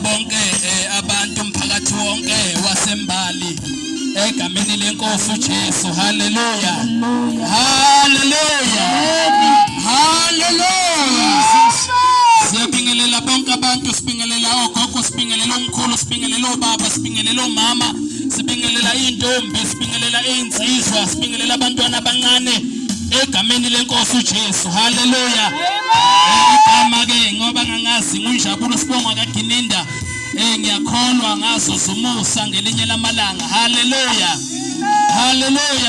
bonke abantu umphakathi wonke wasembali egameni lenkosi uJesu. Haleluya. Haleluya. Haleluya. Siyabingelela bonke abantu, sibingelela ogogo, sibingelela omkhulu, sibingelela obaba, sibingelela omama, sibingelela intombi, sibingelela insizwa, sibingelela abantwana abancane egameni lenkosi uJesu. Haleluya. Igama ke ngoba ngangazi nguNjabulo Sibongwa kaGininda, ngiyakholwa ngazo zumusa ngelinye lamalanga. Haleluya. Haleluya.